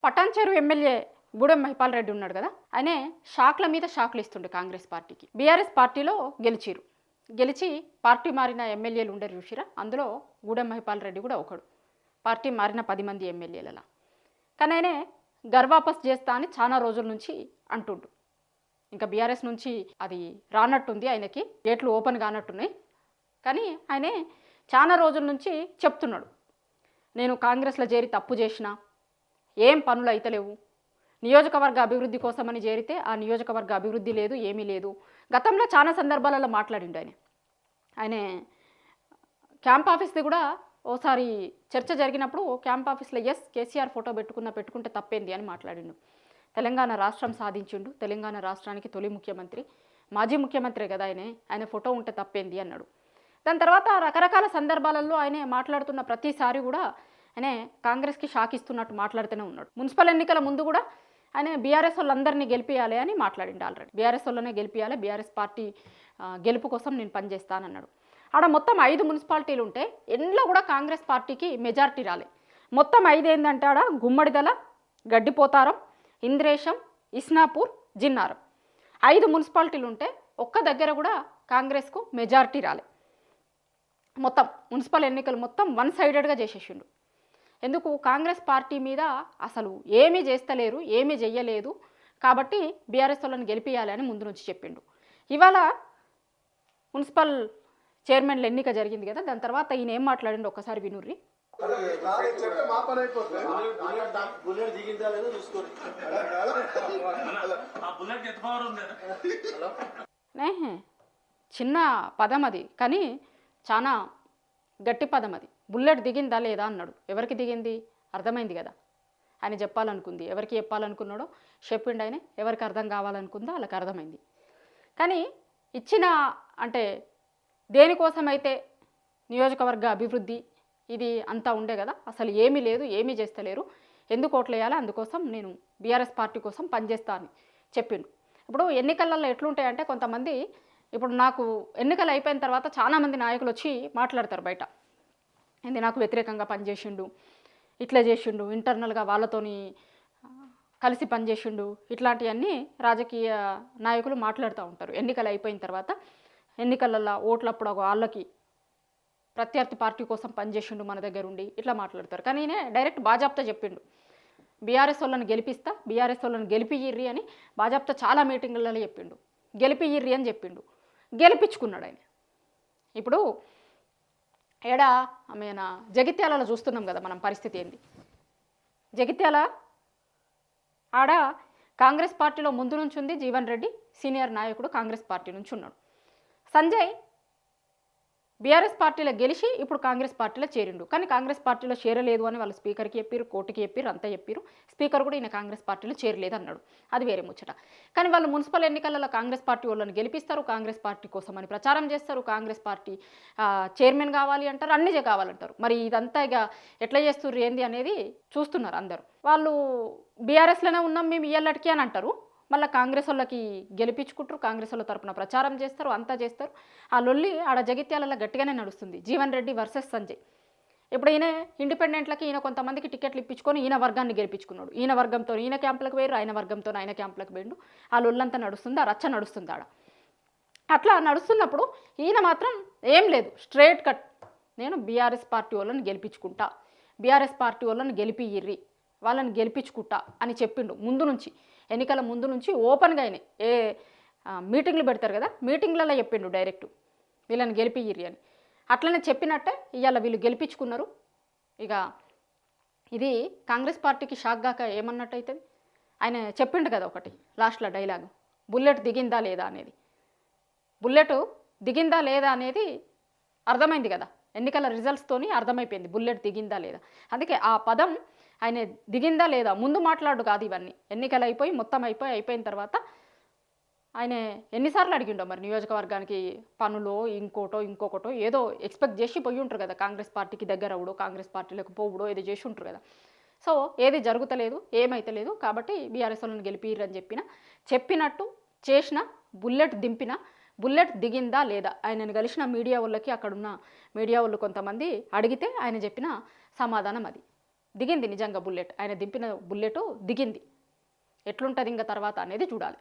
Patancheru MLA Gudem Mahipal Reddy ఉన్నాడు కదా, ఆయనే షాక్ల మీద షాక్లు ఇస్తుండే కాంగ్రెస్ పార్టీకి. బీఆర్ఎస్ పార్టీలో గెలిచి పార్టీ మారిన ఎమ్మెల్యేలు ఉండరు చూసిరా, అందులో గూడెం మహిపాల్ రెడ్డి కూడా ఒకడు. పార్టీ మారిన 10 మంది ఎమ్మెల్యేలలో. కానీ ఆయనే గర్వాపస్ చేస్తా అని చాలా రోజుల నుంచి అంటుండు. ఇంకా బీఆర్ఎస్ నుంచి అది రానట్టుంది, ఆయనకి గేట్లు ఓపెన్ కానట్టున్నాయి. కానీ ఆయనే చాలా రోజుల నుంచి చెప్తున్నాడు, నేను కాంగ్రెస్లో చేరి తప్పు చేసిన, ఏం పనులు అయితలేవు, నియోజకవర్గ అభివృద్ధి కోసమని చేరితే ఆ నియోజకవర్గ అభివృద్ధి లేదు, ఏమీ లేదు. గతంలో చాలా సందర్భాలలో మాట్లాడిండు ఆయన క్యాంప్ ఆఫీస్ది కూడా ఓసారి చర్చ జరిగినప్పుడు క్యాంప్ ఆఫీస్లో కేసీఆర్ ఫోటో పెట్టుకుంటే తప్పేంది అని మాట్లాడిండు. తెలంగాణ రాష్ట్రం సాధించిండు, తెలంగాణ రాష్ట్రానికి తొలి ముఖ్యమంత్రి, మాజీ ముఖ్యమంత్రి కదా ఆయన ఫోటో ఉంటే తప్పేంది అన్నాడు. దాని తర్వాత రకరకాల సందర్భాలలో ఆయన మాట్లాడుతున్న ప్రతిసారి కూడా ఆయన కాంగ్రెస్కి షాక్ ఇస్తున్నట్టు మాట్లాడుతూనే ఉన్నాడు. మున్సిపల్ ఎన్నికల ముందు కూడా ఆయన బీఆర్ఎస్ వాళ్ళందరినీ గెలిపియాలి అని మాట్లాడిండు. ఆల్రెడీ బీఆర్ఎస్ వాళ్ళనే గెలిపియాలి, బీఆర్ఎస్ పార్టీ గెలుపు కోసం నేను పనిచేస్తానన్నాడు. ఆడ మొత్తం 5 మున్సిపాలిటీలు ఉంటే ఎన్నో కూడా కాంగ్రెస్ పార్టీకి మెజార్టీ రాలే. మొత్తం 5 ఏంటంటే ఆడ గుమ్మడిదల, గడ్డిపోతారం, ఇంద్రేశం, ఇస్నాపూర్, జిన్నారం 5 మున్సిపాలిటీలు ఉంటే ఒక్క దగ్గర కూడా కాంగ్రెస్కు మెజార్టీ రాలే. మొత్తం మున్సిపల్ ఎన్నికలు మొత్తం వన్ సైడెడ్గా చేసేసిండు. ఎందుకు? కాంగ్రెస్ పార్టీ మీద అసలు ఏమీ చేస్తలేరు, ఏమీ చెయ్యలేదు కాబట్టి బీఆర్ఎస్ వాళ్ళని గెలిపియాలి అని ముందు నుంచి చెప్పిండు. ఇవాళ మున్సిపల్ చైర్మన్ల ఎన్నిక జరిగింది కదా, దాని తర్వాత ఈయన ఏం మాట్లాడిండు ఒక్కసారి వినుర్రి. చిన్న పదం అది, కానీ చాలా గట్టి పదం అది. బుల్లెట్ దిగిందా లేదా అన్నాడు. ఎవరికి దిగింది అర్థమైంది కదా, ఆయన చెప్పాలనుకుంది. ఎవరికి చెప్పాలనుకున్నాడో చెప్పిండు ఆయన, ఎవరికి అర్థం కావాలనుకుందో వాళ్ళకి అర్థమైంది. కానీ ఇచ్చిన అంటే దేనికోసమైతే నియోజకవర్గ అభివృద్ధి ఇది అంతా ఉండే కదా, అసలు ఏమీ లేదు, ఏమీ చేస్తలేరు, ఎందుకు ఓట్లేయాలి, అందుకోసం నేను బీఆర్ఎస్ పార్టీ కోసం పనిచేస్తా అని చెప్పిండు. ఇప్పుడు ఎన్నికలలో ఎట్లుంటాయంటే కొంతమంది, ఇప్పుడు నాకు ఎన్నికలు అయిపోయిన తర్వాత చాలామంది నాయకులు వచ్చి మాట్లాడతారు బయట, ఏంది నాకు వ్యతిరేకంగా పనిచేసిండు, ఇట్లా చేసిండు, ఇంటర్నల్గా వాళ్ళతోని కలిసి పనిచేసిండు, ఇట్లాంటివన్నీ రాజకీయ నాయకులు మాట్లాడుతూ ఉంటారు. ఎన్నికలు అయిపోయిన తర్వాత ఎన్నికలలో ఓట్లప్పుడు వాళ్ళకి ప్రత్యర్థి పార్టీ కోసం పనిచేసిండు మన దగ్గర ఉండి ఇట్లా మాట్లాడతారు. కానీ ఈయన డైరెక్ట్ బాజాప్తా చెప్పిండు, బీఆర్ఎస్ వాళ్ళని గెలిపిస్తా, బీఆర్ఎస్ వాళ్ళని గెలిపియ్యిర్రి అని బాజాప్తా చాలా మీటింగులలో చెప్పిండు. గెలిపియ్యిర్రి అని చెప్పిండు, గెలిపించుకున్నాడు ఆయన. ఇప్పుడు ఆమె జగిత్యాలలో చూస్తున్నాం కదా మనం పరిస్థితి ఏంది. జగిత్యాల ఆడ కాంగ్రెస్ పార్టీలో ముందు నుంచి ఉంది జీవన్ రెడ్డి, సీనియర్ నాయకుడు, కాంగ్రెస్ పార్టీ నుంచి ఉన్నాడు. సంజయ్ బీఆర్ఎస్ పార్టీలో గెలిచి ఇప్పుడు కాంగ్రెస్ పార్టీలో చేరిండు. కానీ కాంగ్రెస్ పార్టీలో చేరలేదు అని వాళ్ళు స్పీకర్కి చెప్పారు, కోర్టుకి చెప్పారు, అంతా చెప్పారు. స్పీకర్ కూడా ఈయన కాంగ్రెస్ పార్టీలో చేరలేదు అన్నాడు. అది వేరే ముచ్చట. కానీ వాళ్ళు మున్సిపల్ ఎన్నికలలో కాంగ్రెస్ పార్టీ వాళ్ళని గెలిపిస్తారు, కాంగ్రెస్ పార్టీ కోసం అని ప్రచారం చేస్తారు, కాంగ్రెస్ పార్టీ చైర్మన్ కావాలి అంటారు, అన్నీ కావాలంటారు. మరి ఇదంతా ఇక ఎట్లా చేస్తుర్రు ఏంది అనేది చూస్తున్నారు అందరూ. వాళ్ళు బీఆర్ఎస్లోనే ఉన్నాం మేము ఇయ్యాలటికి అని అంటారు, మళ్ళీ కాంగ్రెస్ వాళ్ళకి గెలిపించుకుంటారు, కాంగ్రెస్ వాళ్ళ తరపున ప్రచారం చేస్తారు, అంతా చేస్తారు. ఆ లొల్లి ఆడ జగిత్యాలలో గట్టిగానే నడుస్తుంది, జీవన్ రెడ్డి వర్సెస్ సంజయ్. ఇప్పుడు ఈయన ఇండిపెండెంట్లకి ఈయన కొంతమందికి టికెట్లు ఇప్పించుకొని ఈయన వర్గాన్ని గెలిపించుకున్నాడు. ఈయన వర్గంతో ఈయన క్యాంపులకు పోయారు, ఆయన వర్గంతో ఆయన క్యాంపులకు పోయిండు. ఆ లొల్లంతా నడుస్తుంది, ఆ రచ్చ నడుస్తుంది ఆడ. అట్లా నడుస్తున్నప్పుడు ఈయన మాత్రం ఏం లేదు, స్ట్రేట్ కట్, నేను బీఆర్ఎస్ పార్టీ వాళ్ళని గెలిపించుకుంటా, బీఆర్ఎస్ పార్టీ వాళ్ళని గెలిపియ్యిర్రి, వాళ్ళని గెలిపించుకుంటా అని చెప్పిండు ముందు నుంచి. ఎన్నికల ముందు నుంచి ఓపెన్గా ఆయన మీటింగ్లు పెడతారు కదా, మీటింగ్లలో చెప్పిండు డైరెక్ట్, వీళ్ళని గెలిపియ్యిర్రి అని. అట్లనే చెప్పినట్టే ఇవాళ వీళ్ళు గెలిపించుకున్నారు. ఇక ఇది కాంగ్రెస్ పార్టీకి షాక్ గాక ఏమన్నట్టు అవుతుంది. ఆయన చెప్పిండు కదా ఒకటి లాస్ట్లో డైలాగు, బుల్లెట్ దిగిందా లేదా అనేది. బుల్లెట్ దిగిందా లేదా అనేది అర్థమైంది కదా, ఎన్నికల రిజల్ట్స్తోని అర్థమైపోయింది బుల్లెట్ దిగిందా లేదా. అందుకే ఆ పదం ఆయన దిగిందా లేదా ముందు మాట్లాడు కాదు, ఇవన్నీ ఎన్నికలు అయిపోయి మొత్తం అయిపోయిన తర్వాత ఆయన ఎన్నిసార్లు అడిగిండో మరి నియోజకవర్గానికి పనులో ఇంకొకటో ఏదో ఎక్స్పెక్ట్ చేసి పోయి ఉంటారు కదా, కాంగ్రెస్ పార్టీకి దగ్గర అవడో, కాంగ్రెస్ పార్టీలకు పోవడో ఏదో చేసి ఉంటారు కదా. సో ఏది జరుగుతలేదు, ఏమైతలేదు, కాబట్టి బీఆర్ఎస్ వాళ్ళని గెలిపిరని చెప్పినట్టు చేసిన, బుల్లెట్ దింపిన, బుల్లెట్ దిగిందా లేదా ఆయనను కలిసిన మీడియా వాళ్ళకి, అక్కడున్న మీడియా వాళ్ళు కొంతమంది అడిగితే ఆయన చెప్పిన సమాధానం అది. దిగింది నిజంగా బుల్లెట్, ఆయన దింపిన బుల్లెట్ దిగింది. ఎట్లుంటుంది ఇంకా తర్వాత అనేది చూడాలి.